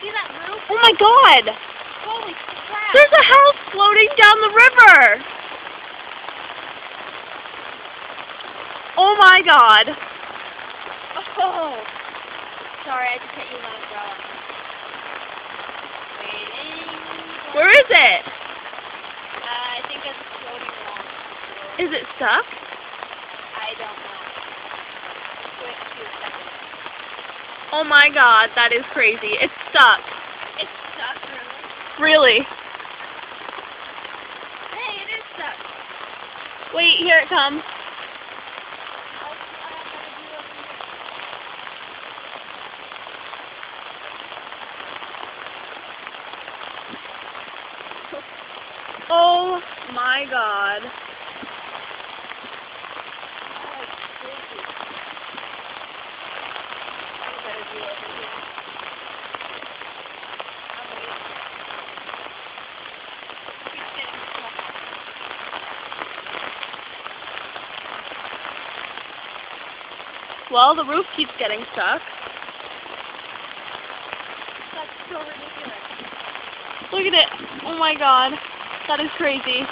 see that roof? Oh my god! Holy crap! There's a house floating down the river! Oh my god! Oh! Sorry, I just hit you with my umbrella. Waiting. Where is it? I think it's floating along. Is it stuck? I don't know. Wait a few seconds. Oh my god, that is crazy. It's stuck. It's stuck, really? Really. Hey, it is stuck. Wait, here it comes. Oh my god. Well, the roof keeps getting stuck. That's so ridiculous. Look at it. Oh my god. That is crazy.